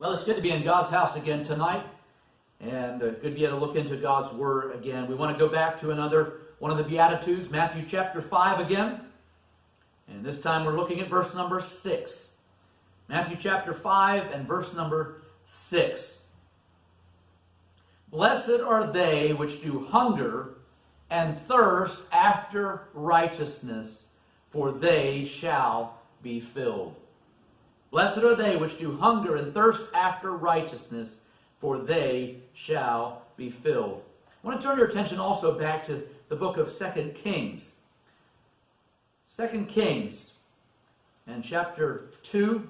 Well, it's good to be in God's house again tonight, and good to be able to look into God's Word again. We want to go back to one of the Beatitudes, Matthew chapter 5 again, and this time we're looking at verse number 6. Matthew chapter 5 and verse number 6. Blessed are they which do hunger and thirst after righteousness, for they shall be filled. Blessed are they which do hunger and thirst after righteousness, for they shall be filled. I want to turn your attention also back to the book of 2 Kings. 2 Kings and chapter 2.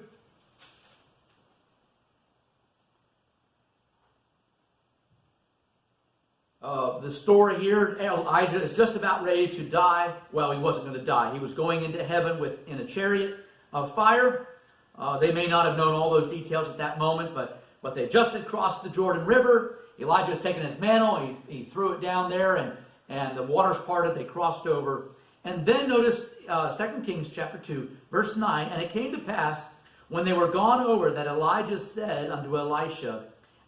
The story here, Elijah is just about ready to die. Well, he wasn't going to die. He was going into heaven in a chariot of fire. They may not have known all those details at that moment, but they just had crossed the Jordan River. Elijah has taken his mantle. He threw it down there, and the waters parted. They crossed over. And then notice 2 Kings chapter 2, verse 9. And it came to pass, when they were gone over, that Elijah said unto Elisha,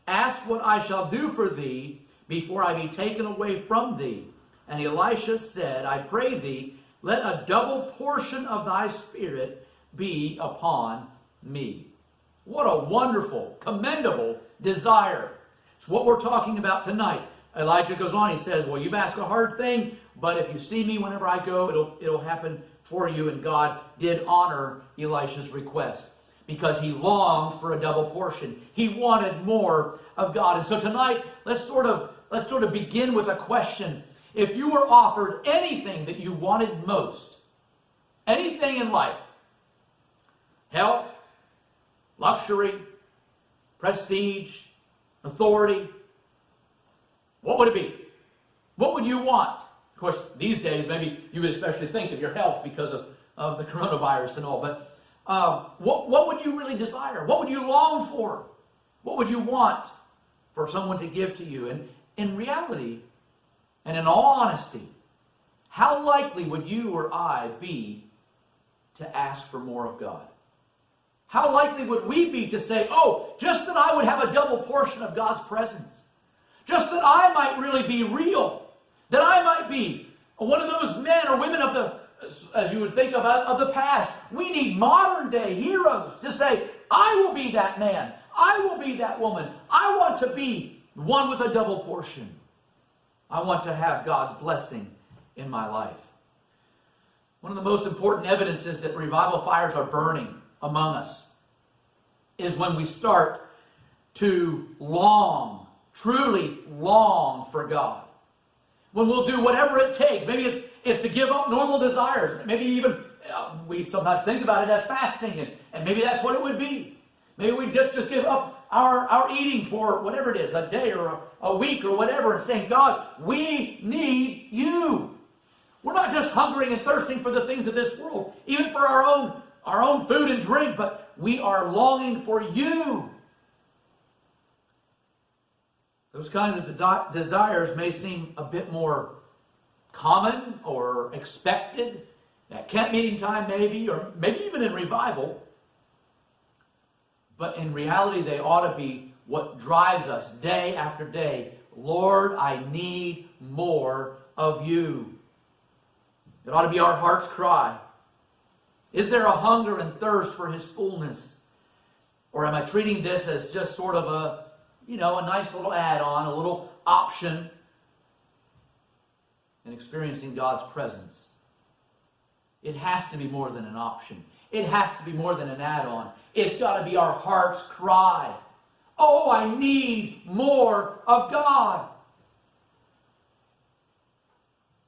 Ask what I shall do for thee before I be taken away from thee. And Elisha said, I pray thee, let a double portion of thy spirit be upon me. What a wonderful, commendable desire. It's what we're talking about tonight. Elijah goes on, he says, well, you've asked a hard thing, but if you see me whenever I go, it'll happen for you. And God did honor Elisha's request because he longed for a double portion. He wanted more of God. And so tonight, let's sort of begin with a question. If you were offered anything that you wanted most, anything in life, health, luxury, prestige, authority, what would it be? What would you want? Of course, these days, maybe you would especially think of your health because of the coronavirus and all, but what would you really desire? What would you long for? What would you want for someone to give to you? And in reality, and in all honesty, how likely would you or I be to ask for more of God? How likely would we be to say, oh, just that I would have a double portion of God's presence. Just that I might really be real. That I might be one of those men or women of the, as you would think of the past. We need modern day heroes to say, I will be that man. I will be that woman. I want to be one with a double portion. I want to have God's blessing in my life. One of the most important evidences that revival fires are burning among us is when we start to long, truly long for God. When we'll do whatever it takes. Maybe it's to give up normal desires. Maybe even we sometimes think about it as fasting, and maybe that's what it would be. Maybe we just give up our eating for whatever it is, a day or a week or whatever, and saying, God, we need you. We're not just hungering and thirsting for the things of this world, even for our own food and drink, but we are longing for you. Those kinds of desires may seem a bit more common or expected at camp meeting time maybe, or maybe even in revival. But in reality, they ought to be what drives us day after day. Lord, I need more of you. It ought to be our heart's cry. Is there a hunger and thirst for His fullness? Or am I treating this as just sort of a nice little add-on, a little option in experiencing God's presence? It has to be more than an option. It has to be more than an add-on. It's got to be our heart's cry. Oh, I need more of God.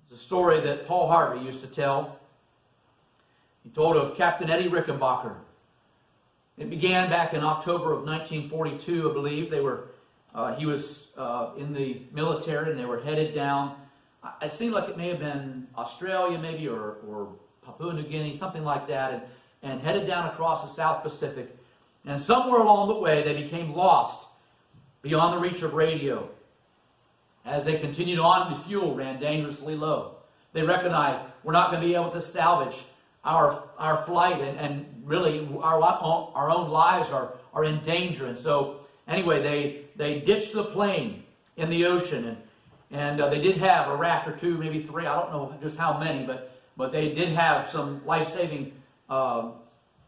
It's a story that Paul Harvey used to tell. He told of Captain Eddie Rickenbacker. It began back in October of 1942, I believe. He was in the military, and they were headed down. It seemed like it may have been Australia, maybe, or Papua New Guinea, something like that, and headed down across the South Pacific. And somewhere along the way, they became lost beyond the reach of radio. As they continued on, the fuel ran dangerously low. They recognized we're not going to be able to salvage our flight, and really our own lives are in danger. And so anyway, they ditched the plane in the ocean, and they did have a raft or two, maybe three. I don't know just how many, but they did have some life-saving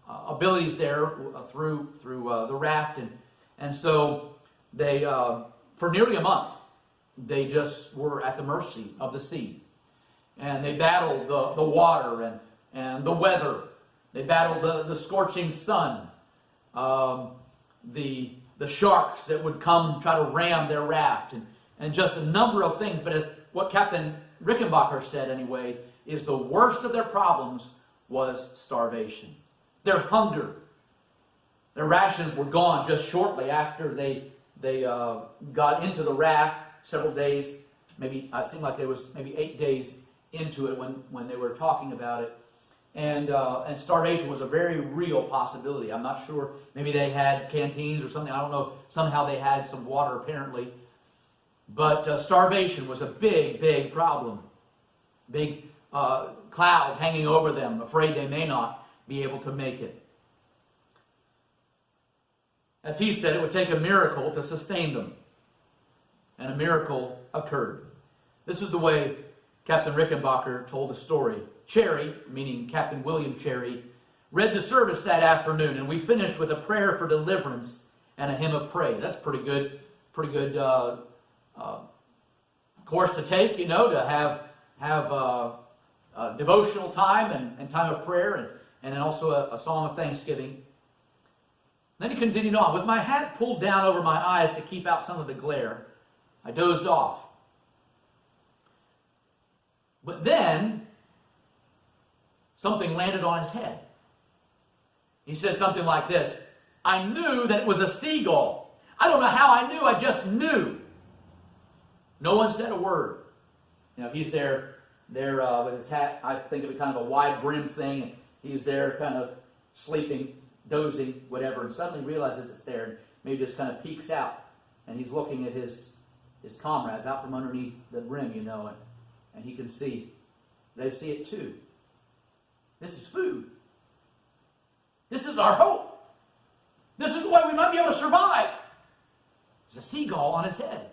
abilities there through the raft, and so they for nearly a month they just were at the mercy of the sea, and they battled the water and the weather. They battled the scorching sun, the sharks that would come try to ram their raft, and just a number of things. But as what Captain Rickenbacker said anyway, is the worst of their problems was starvation. Their hunger. Their rations were gone just shortly after they got into the raft. Several days, maybe it seemed like there was maybe 8 days into it when they were talking about it. And starvation was a very real possibility. I'm not sure. Maybe they had canteens or something. I don't know. Somehow they had some water apparently. But starvation was a big, big problem. Big cloud hanging over them, afraid they may not be able to make it. As he said, it would take a miracle to sustain them. And a miracle occurred. This is the way Captain Rickenbacker told the story. Cherry, meaning Captain William Cherry, read the service that afternoon, and we finished with a prayer for deliverance and a hymn of praise. That's pretty good course to take, to have devotional time and time of prayer, and then also a song of thanksgiving. Then he continued on. With my hat pulled down over my eyes to keep out some of the glare, I dozed off. But then, something landed on his head. He said something like this: I knew that it was a seagull. I don't know how I knew, I just knew. No one said a word. He's there with his hat, I think of it kind of a wide brim thing, and he's there kind of sleeping, dozing, whatever, and suddenly realizes it's there, and maybe just kind of peeks out, and he's looking at his comrades out from underneath the brim, and he can see. They see it too. This is food. This is our hope. This is the way we might be able to survive. There's a seagull on his head.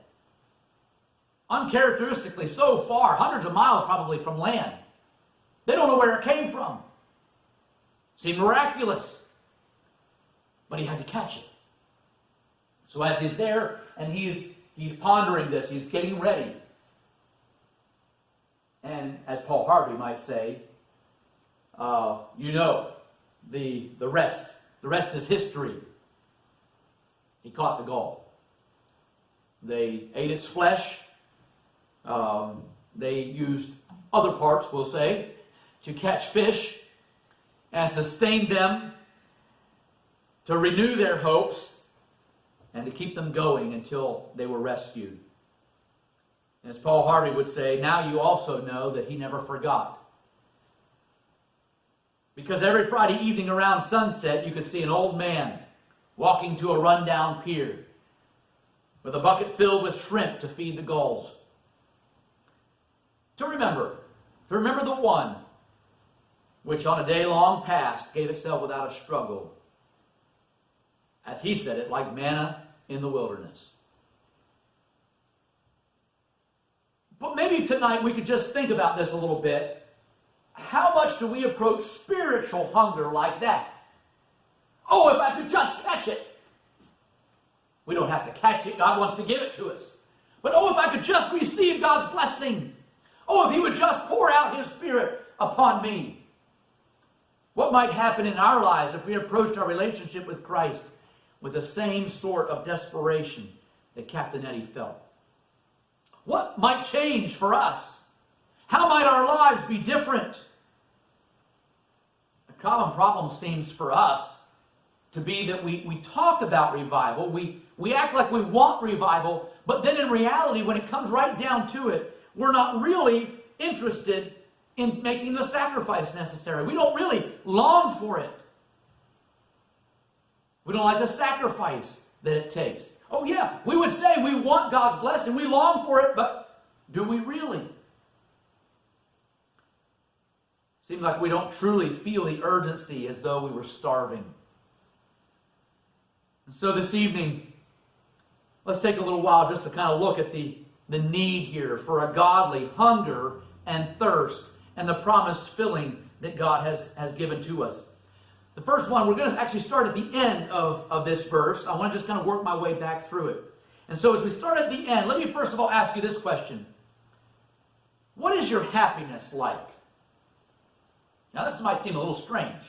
Uncharacteristically so far, hundreds of miles probably from land. They don't know where it came from. Seemed miraculous. But he had to catch it. So as he's there and he's pondering this, he's getting ready. And as Paul Harvey might say, the rest. The rest is history. He caught the gull. They ate its flesh. They used other parts, we'll say, to catch fish and sustain them, to renew their hopes, and to keep them going until they were rescued. As Paul Harvey would say, now you also know that he never forgot. Because every Friday evening around sunset, you could see an old man walking to a rundown pier with a bucket filled with shrimp to feed the gulls. To remember the one which on a day long past gave itself without a struggle, as he said it, like manna in the wilderness. But maybe tonight we could just think about this a little bit. How much do we approach spiritual hunger like that? Oh, if I could just catch it. We don't have to catch it. God wants to give it to us. But oh, if I could just receive God's blessing. Oh, if he would just pour out his Spirit upon me. What might happen in our lives if we approached our relationship with Christ with the same sort of desperation that Captain Eddie felt? What might change for us? How might our lives be different? A common problem seems for us to be that we talk about revival, we act like we want revival, but then in reality, when it comes right down to it, we're not really interested in making the sacrifice necessary. We don't really long for it. We don't like the sacrifice that it takes. Oh yeah, we would say we want God's blessing, we long for it, but do we really? Seems like we don't truly feel the urgency as though we were starving. And so this evening, let's take a little while just to kind of look at the need here for a godly hunger and thirst and the promised filling that God has given to us. The first one, we're going to actually start at the end of this verse. I want to just kind of work my way back through it. And so as we start at the end, let me first of all ask you this question. What is your happiness like? Now this might seem a little strange.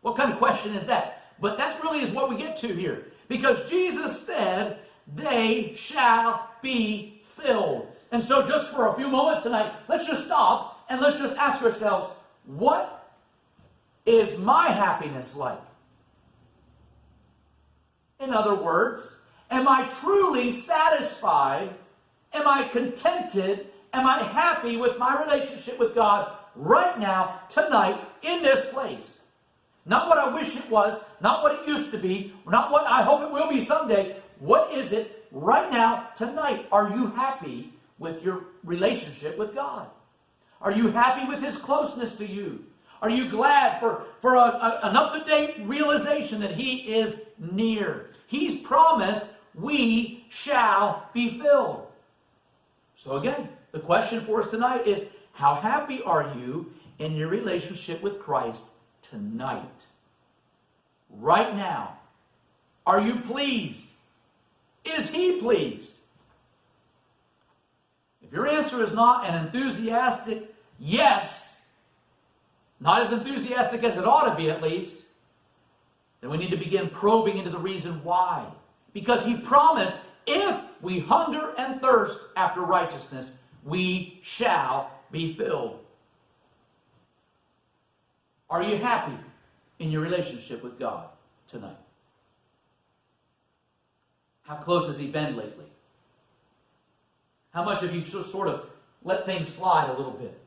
What kind of question is that? But that really is what we get to here. Because Jesus said, they shall be filled. And so just for a few moments tonight, let's just stop and let's just ask ourselves, what is my happiness like? In other words, am I truly satisfied? Am I contented? Am I happy with my relationship with God right now, tonight, in this place? Not what I wish it was, not what it used to be, not what I hope it will be someday. What is it right now, tonight? Are you happy with your relationship with God? Are you happy with His closeness to you? Are you glad for an up-to-date realization that He is near? He's promised we shall be filled. So again, the question for us tonight is, how happy are you in your relationship with Christ tonight? Right now. Are you pleased? Is He pleased? If your answer is not an enthusiastic yes, not as enthusiastic as it ought to be at least, then we need to begin probing into the reason why. Because He promised, if we hunger and thirst after righteousness, we shall be filled. Are you happy in your relationship with God tonight? How close has He been lately? How much have you just sort of let things slide a little bit?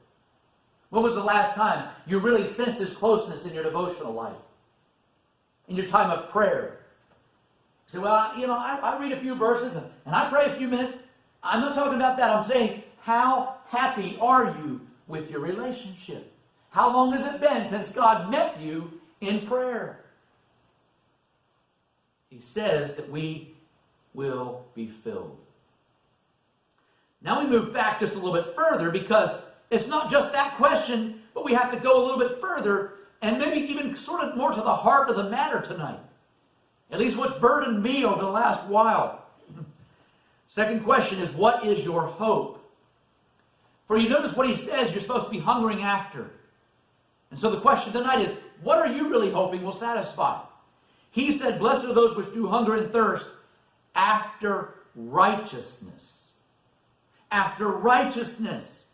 When was the last time you really sensed His closeness in your devotional life? In your time of prayer? You say, well, I read a few verses and I pray a few minutes. I'm not talking about that. I'm saying, how happy are you with your relationship? How long has it been since God met you in prayer? He says that we will be filled. Now we move back just a little bit further, because it's not just that question, but we have to go a little bit further and maybe even sort of more to the heart of the matter tonight. At least what's burdened me over the last while. Second question is, what is your hope? For you notice what he says you're supposed to be hungering after. And so the question tonight is, what are you really hoping will satisfy? He said, blessed are those which do hunger and thirst after righteousness. After righteousness.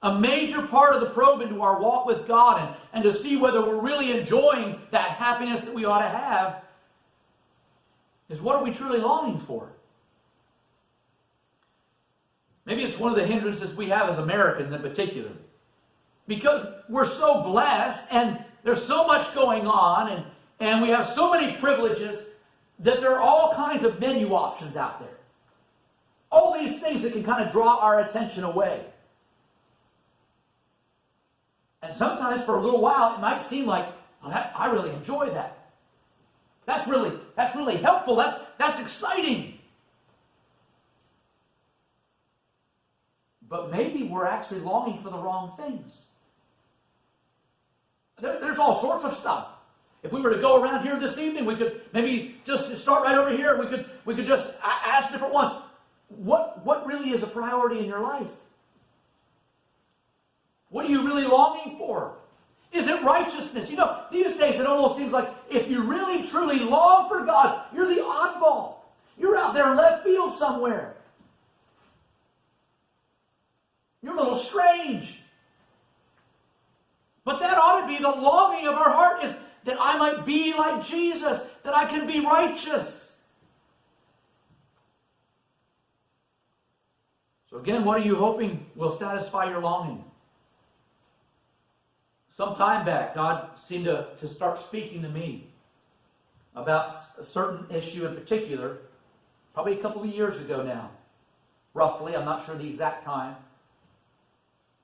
A major part of the probe into our walk with God and to see whether we're really enjoying that happiness that we ought to have is, what are we truly longing for? Maybe it's one of the hindrances we have as Americans in particular. Because we're so blessed and there's so much going on and we have so many privileges that there are all kinds of menu options out there. All these things that can kind of draw our attention away. And sometimes for a little while it might seem like, oh, I really enjoy that. That's really helpful. That's exciting. But maybe we're actually longing for the wrong things. There's all sorts of stuff. If we were to go around here this evening, we could maybe just start right over here. We could just ask different ones. What really is a priority in your life? What are you really longing for? Is it righteousness? You know, these days it almost seems like if you really truly long for God, you're the oddball. You're out there in left field somewhere. You're a little strange. But that ought to be the longing of our heart, is that I might be like Jesus, that I can be righteous. So again, what are you hoping will satisfy your longing? Some time back, God seemed to start speaking to me about a certain issue in particular, probably a couple of years ago now, roughly. I'm not sure the exact time.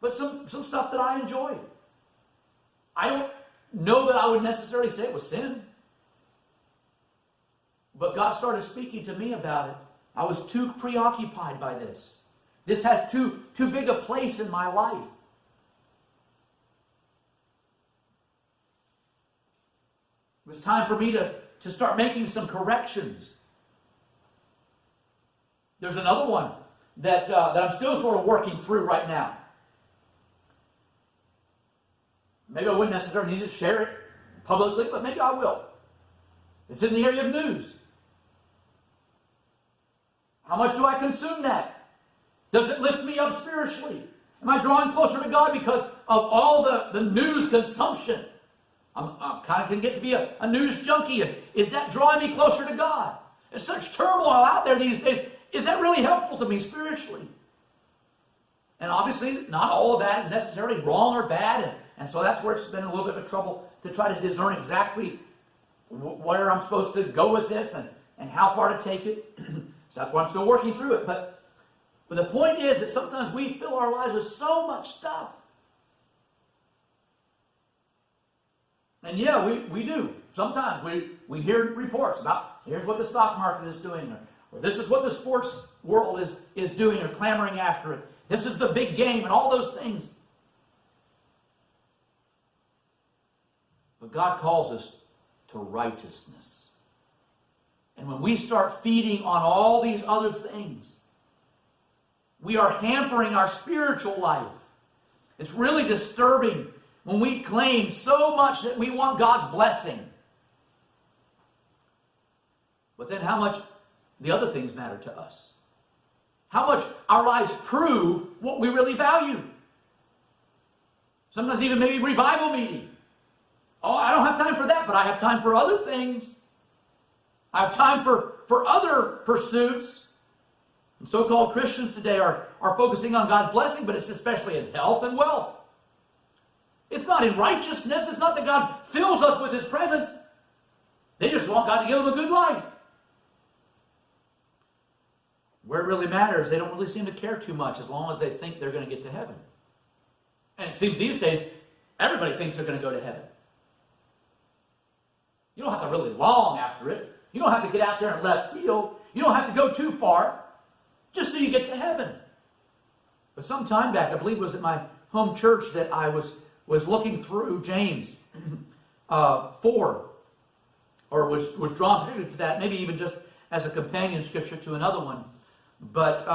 But some stuff that I enjoyed. I don't know that I would necessarily say it was sin. But God started speaking to me about it. I was too preoccupied by this. This has too big a place in my life. It was time for me to start making some corrections. There's another one that I'm still sort of working through right now. Maybe I wouldn't necessarily need to share it publicly, but maybe I will. It's in the area of news. How much do I consume that? Does it lift me up spiritually? Am I drawing closer to God because of all the news consumption? I'm kind of can get to be a news junkie. Is that drawing me closer to God? There's such turmoil out there these days. Is that really helpful to me spiritually? And obviously, not all of that is necessarily wrong or bad. And so that's where it's been a little bit of a trouble to try to discern exactly where I'm supposed to go with this and how far to take it. So that's why I'm still working through it. But the point is that sometimes we fill our lives with so much stuff. And yeah, we do. Sometimes we hear reports about here's what the stock market is doing, or this is what the sports world is doing or clamoring after it. This is the big game and all those things. But God calls us to righteousness. And when we start feeding on all these other things, we are hampering our spiritual life. It's really disturbing when we claim so much that we want God's blessing. But then how much the other things matter to us. How much our lives prove what we really value. Sometimes even maybe revival meeting. Oh, I don't have time for that, but I have time for other things. I have time for other pursuits. And so-called Christians today are focusing on God's blessing, but it's especially in health and wealth. It's not in righteousness. It's not that God fills us with His presence. They just want God to give them a good life. Where it really matters, they don't really seem to care too much as long as they think they're going to get to heaven. And it seems these days, everybody thinks they're going to go to heaven. You don't have to really long after it. You don't have to get out there in left field. You don't have to go too far just so you get to heaven. But some time back, I believe it was at my home church that I was looking through James 4, or was drawn to that, maybe even just as a companion scripture to another one. But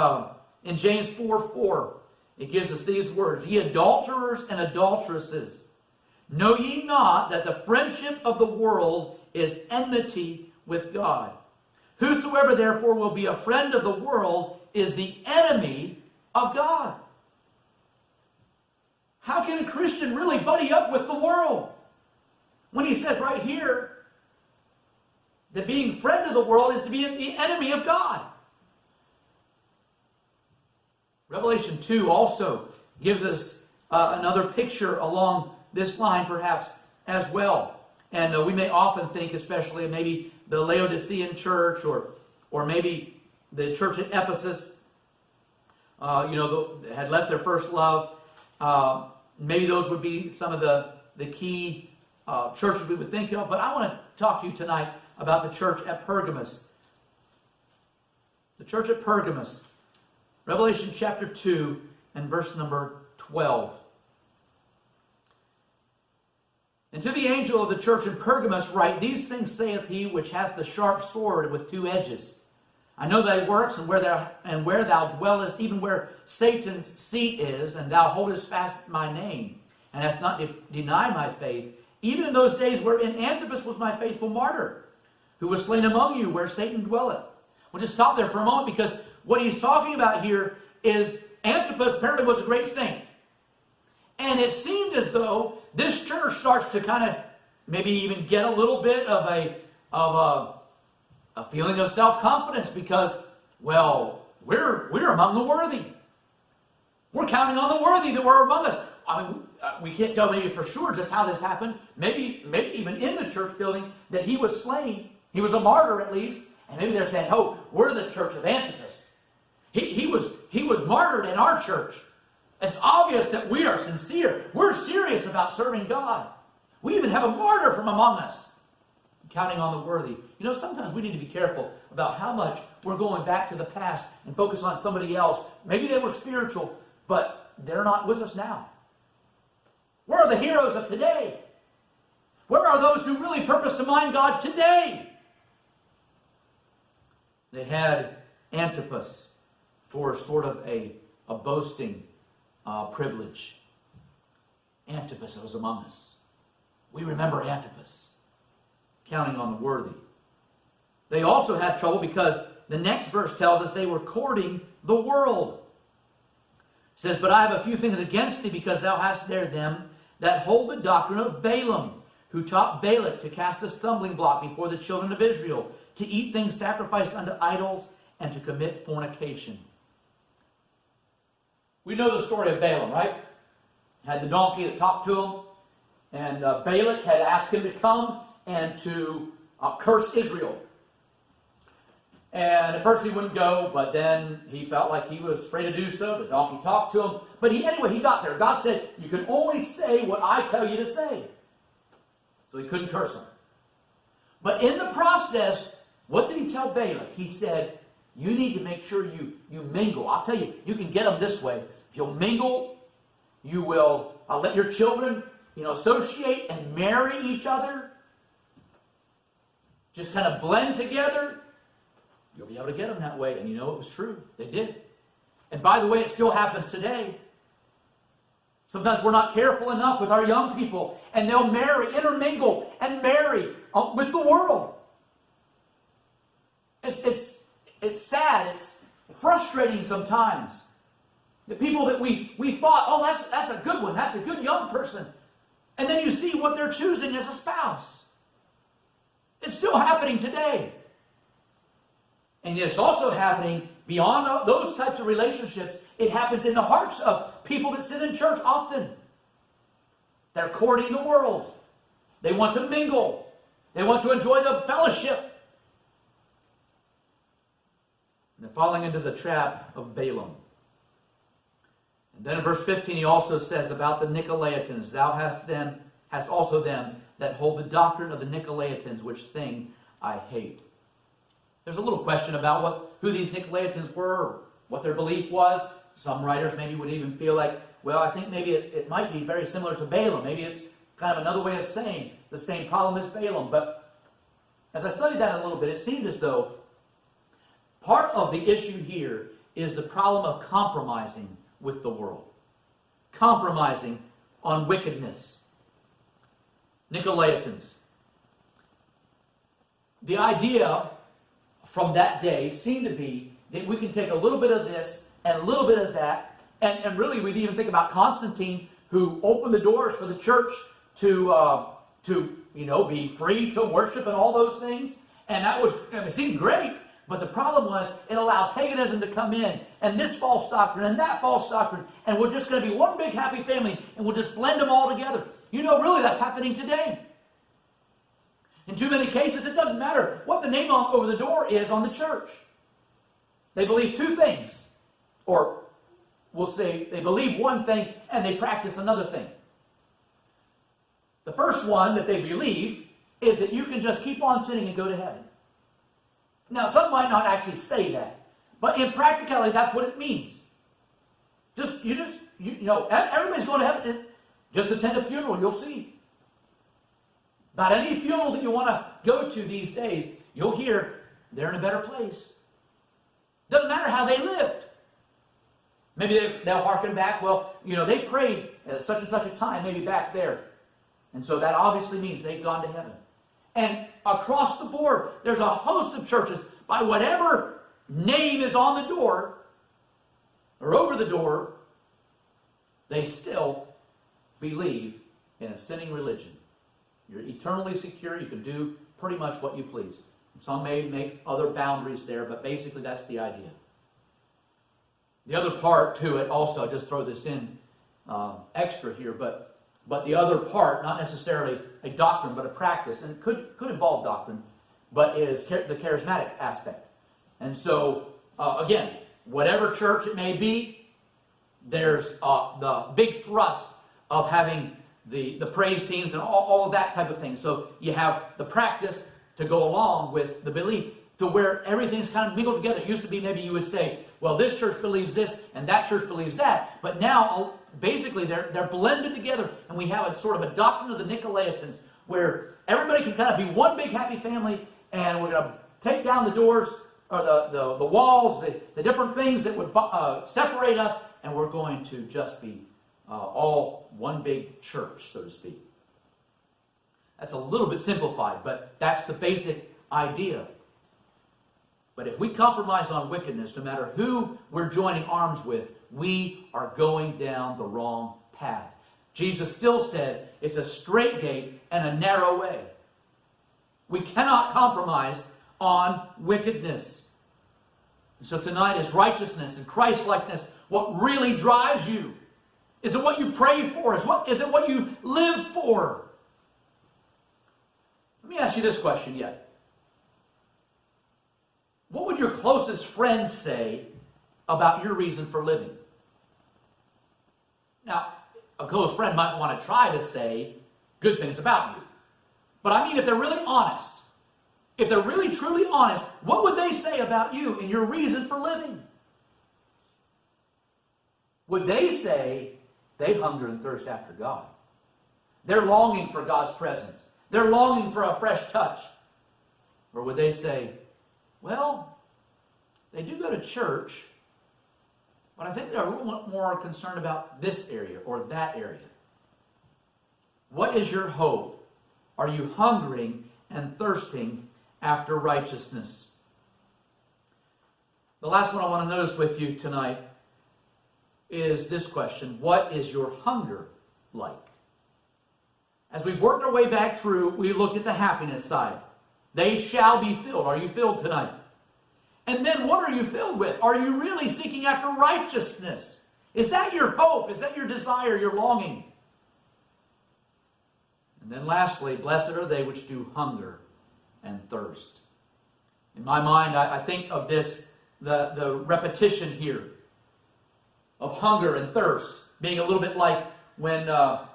in James 4:4, it gives us these words: Ye adulterers and adulteresses, know ye not that the friendship of the world is enmity with God? Whosoever therefore will be a friend of the world is the enemy of God. How can a Christian really buddy up with the world? When he says right here that being friend of the world is to be the enemy of God. Revelation 2 also gives us another picture along this line perhaps as well. And we may often think, especially maybe the Laodicean church or maybe the church at Ephesus, had left their first love. Maybe those would be some of the key churches we would think of. But I want to talk to you tonight about the church at Pergamos. The church at Pergamos. Revelation chapter 2 and verse number 12. And to the angel of the church in Pergamos write, These things saith he which hath the sharp sword with two edges. I know thy works, and where thou dwellest, even where Satan's seat is, and thou holdest fast my name, and hast not denied my faith, even in those days wherein Antipas was my faithful martyr, who was slain among you, where Satan dwelleth. We'll just stop there for a moment, because what he's talking about here is Antipas apparently was a great saint. And it seemed as though this church starts to kind of maybe even get a little bit of a feeling of self-confidence because, well, we're among the worthy. We're counting on the worthy that were among us. I mean, we can't tell maybe for sure just how this happened. Maybe even in the church building that he was slain. He was a martyr at least. And maybe they're saying, oh, we're the church of Antipas. He was martyred in our church. It's obvious that we are sincere. We're serious about serving God. We even have a martyr from among us. Counting on the worthy. You know, sometimes we need to be careful about how much we're going back to the past and focus on somebody else. Maybe they were spiritual, but they're not with us now. Where are the heroes of today? Where are those who really purpose to mind God today? They had Antipas for sort of a boasting privilege. Antipas was among us. We remember Antipas. Counting on the worthy. They also had trouble because the next verse tells us they were courting the world. It says, but I have a few things against thee, because thou hast there them that hold the doctrine of Balaam, who taught Balak to cast a stumbling block before the children of Israel, to eat things sacrificed unto idols, and to commit fornication. We know the story of Balaam, right? Had the donkey that talked to him, and Balak had asked him to come and to curse Israel. And at first he wouldn't go, but then he felt like he was free to do so. The donkey talked to him. But anyway, he got there. God said, you can only say what I tell you to say. So he couldn't curse him. But in the process, what did he tell Balak? He said, you need to make sure you mingle. I'll tell you, you can get them this way. If you'll mingle, you will let your children associate and marry each other. Just kind of blend together. You'll be able to get them that way. And it was true. They did. And by the way, it still happens today. Sometimes we're not careful enough with our young people. And they'll intermingle and marry with the world. It's sad. It's frustrating sometimes. The people that we thought, oh, that's a good one. That's a good young person. And then you see what they're choosing as a spouse. It's still happening today. And it's also happening beyond those types of relationships. It happens in the hearts of people that sit in church often. They're courting the world. They want to mingle. They want to enjoy the fellowship. And they're falling into the trap of Balaam. And then in verse 15 he also says about the Nicolaitans, thou hast also them that hold the doctrine of the Nicolaitans, which thing I hate. There's a little question about who these Nicolaitans were, or what their belief was. Some writers maybe would even feel like, well, I think maybe it might be very similar to Balaam. Maybe it's kind of another way of saying the same problem as Balaam. But as I studied that a little bit, it seemed as though part of the issue here is the problem of compromising with the world. Compromising on wickedness. Nicolaitans. The idea from that day seemed to be that we can take a little bit of this and a little bit of that, and really we even think about Constantine, who opened the doors for the church to be free to worship and all those things, and that it seemed great. But the problem was it allowed paganism to come in, and this false doctrine, and that false doctrine, and we're just going to be one big happy family, and we'll just blend them all together. Really that's happening today. In too many cases, it doesn't matter what the name over the door is on the church. They believe two things. Or we'll say they believe one thing and they practice another thing. The first one that they believe is that you can just keep on sinning and go to heaven. Now, some might not actually say that, but in practicality, that's what it means. Everybody's going to heaven. Just attend a funeral, you'll see. About any funeral that you want to go to these days, you'll hear they're in a better place. Doesn't matter how they lived. Maybe they'll harken back, they prayed at such and such a time, maybe back there. And so that obviously means they've gone to heaven. And across the board, there's a host of churches, by whatever name is on the door, or over the door, they still believe in a sinning religion. You're eternally secure. You can do pretty much what you please. Some may make other boundaries there, but basically that's the idea. The other part to it also, I just throw this in extra here, but the other part, not necessarily a doctrine, but a practice, and it could involve doctrine, but is the charismatic aspect. And so, again, whatever church it may be, there's the big thrust of having the praise teams and all of that type of thing. So you have the practice to go along with the belief, to where everything's kind of mingled together. It used to be maybe you would say, well, this church believes this and that church believes that. But now, basically, they're blended together. And we have a sort of a doctrine of the Nicolaitans where everybody can kind of be one big happy family, and we're going to take down the doors or the walls, the different things that would separate us, and we're going to just be all one big church, so to speak. That's a little bit simplified, but that's the basic idea. But if we compromise on wickedness, no matter who we're joining arms with, we are going down the wrong path. Jesus still said it's a straight gate and a narrow way. We cannot compromise on wickedness. So tonight, is righteousness and Christ-likeness what really drives you? Is it what you pray for? Is it what you live for? Let me ask you this question yet. What would your closest friends say about your reason for living? Now, a close friend might want to try to say good things about you. But I mean, if they're really honest, if they're really truly honest, what would they say about you and your reason for living? Would they say they hunger and thirst after God? They're longing for God's presence. They're longing for a fresh touch. Or would they say, well, they do go to church, but I think they're a little more concerned about this area or that area. What is your hope? Are you hungering and thirsting after righteousness? The last one I want to notice with you tonight is this question. What is your hunger like? As we've worked our way back through, we looked at the happiness side. They shall be filled. Are you filled tonight? And then what are you filled with? Are you really seeking after righteousness? Is that your hope? Is that your desire, your longing? And then lastly, blessed are they which do hunger and thirst. In my mind, I think of this, the repetition here of hunger and thirst being a little bit like when God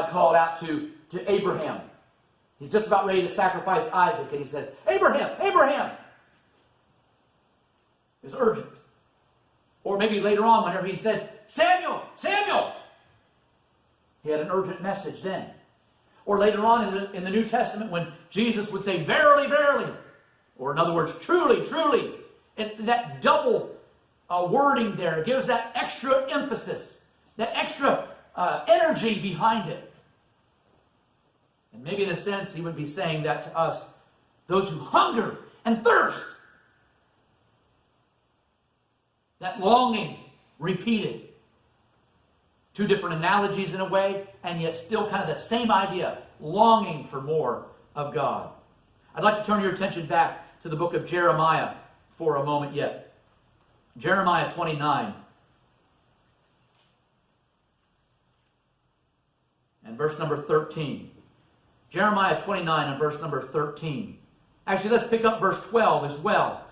called out to Abraham. He's just about ready to sacrifice Isaac, and he says, Abraham, Abraham! It was urgent. Or maybe later on, whenever he said, Samuel, Samuel! He had an urgent message then. Or later on in the New Testament, when Jesus would say, verily, verily, or in other words, truly, truly. And that double wording there gives that extra emphasis, that extra energy behind it. And maybe in a sense, he would be saying that to us, those who hunger and thirst. That longing repeated. Two different analogies in a way, and yet still kind of the same idea, longing for more of God. I'd like to turn your attention back to the book of Jeremiah for a moment yet. Jeremiah 29. And verse number 13. Jeremiah 29 and verse number 13. Actually, let's pick up verse 12 as well.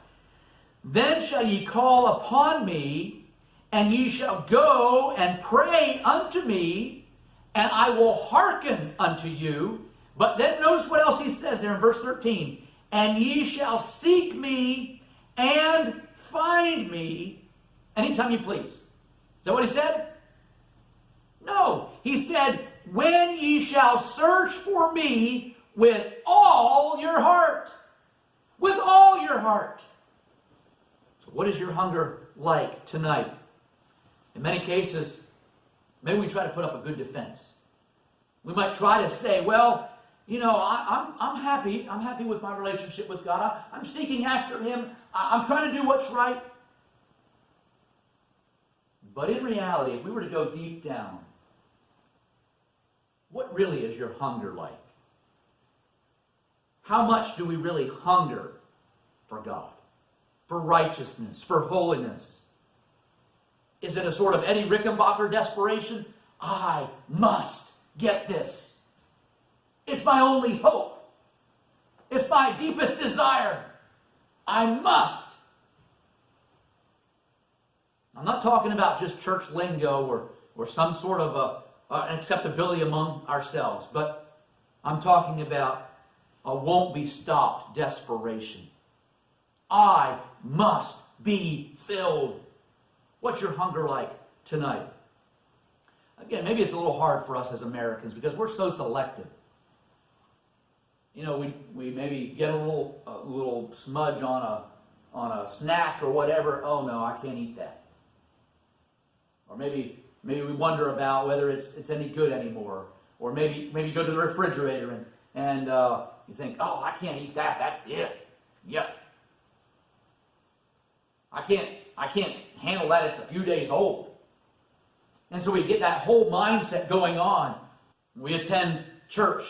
Then shall ye call upon me, and ye shall go and pray unto me, and I will hearken unto you. But then notice what else he says there in verse 13. And ye shall seek me and find me anytime you please. Is that what he said? No. He said, when ye shall search for me with all your heart. With all your heart. So what is your hunger like tonight? In many cases, maybe we try to put up a good defense. We might try to say, well, you know, I'm happy. I'm happy with my relationship with God. I'm seeking after Him. I'm trying to do what's right. But in reality, if we were to go deep down, what really is your hunger like? How much do we really hunger for God? For righteousness, for holiness? Is it a sort of Eddie Rickenbacker desperation? I must get this. It's my only hope. It's my deepest desire. I must. I'm not talking about just church lingo or some sort of an acceptability among ourselves, but I'm talking about a won't be stopped desperation. I must be filled. What's your hunger like tonight? Again, maybe it's a little hard for us as Americans because we're so selective. You know, we maybe get a little smudge on a snack or whatever. Oh no, I can't eat that. Or maybe we wonder about whether it's any good anymore. Or maybe you go to the refrigerator and you think, oh, I can't eat that. That's it. Yuck. I can't handle that. It's a few days old. And so we get that whole mindset going on. We attend church.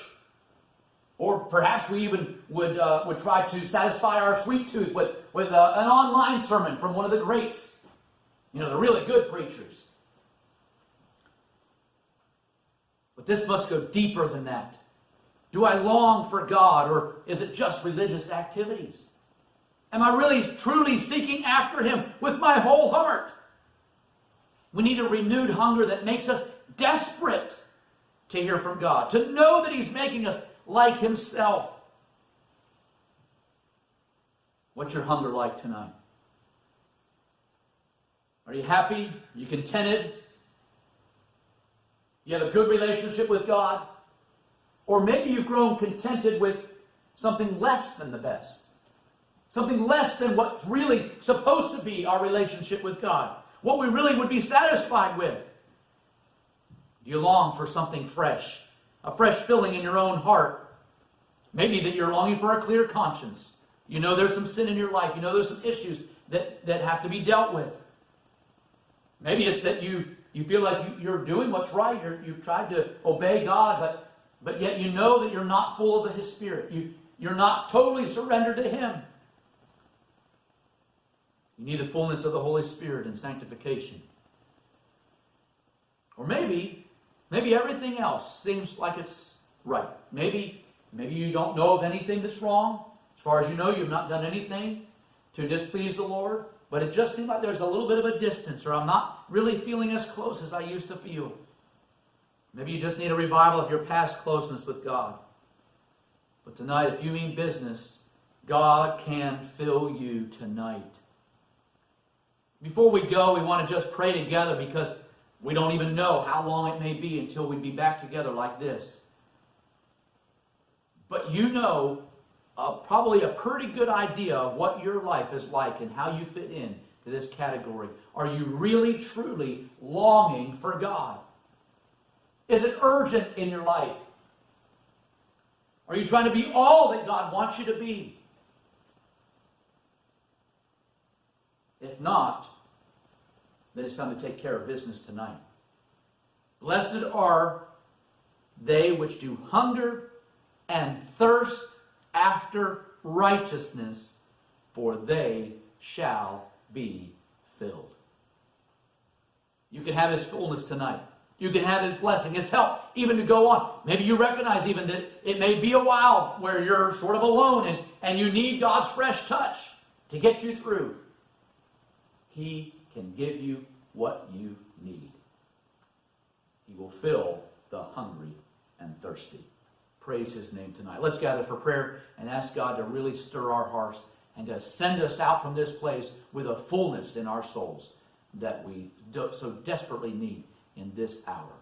Or perhaps we even would try to satisfy our sweet tooth with an online sermon from one of the greats. You know, the really good preachers. But this must go deeper than that. Do I long for God, or is it just religious activities? Am I really, truly seeking after Him with my whole heart? We need a renewed hunger that makes us desperate to hear from God, to know that He's making us like Himself. What's your hunger like tonight? Are you happy? Are you contented? You have a good relationship with God? Or maybe you've grown contented with something less than the best. Something less than what's really supposed to be our relationship with God. What we really would be satisfied with. Do you long for something fresh? A fresh filling in your own heart? Maybe that you're longing for a clear conscience. You know there's some sin in your life. You know there's some issues that have to be dealt with. Maybe it's that you feel like you're doing what's right. You've tried to obey God, but yet you know that you're not full of His Spirit. You're not totally surrendered to Him. You need the fullness of the Holy Spirit and sanctification. Or maybe everything else seems like it's right. Maybe you don't know of anything that's wrong. As far as you know, you've not done anything to displease the Lord. But it just seems like there's a little bit of a distance, or I'm not really feeling as close as I used to feel. Maybe you just need a revival of your past closeness with God. But tonight, if you mean business, God can fill you tonight. Before we go, we want to just pray together because we don't even know how long it may be until we be back together like this. But you know probably a pretty good idea of what your life is like and how you fit in to this category. Are you really, truly longing for God? Is it urgent in your life? Are you trying to be all that God wants you to be? If not, then it's time to take care of business tonight. Blessed are they which do hunger and thirst after righteousness, for they shall be filled. You can have His fullness tonight. You can have His blessing, His help, even to go on. Maybe you recognize even that it may be a while where you're sort of alone and you need God's fresh touch to get you through. He can give you what you need. He will fill the hungry and thirsty. Praise His name tonight. Let's gather for prayer and ask God to really stir our hearts and to send us out from this place with a fullness in our souls that we so desperately need in this hour.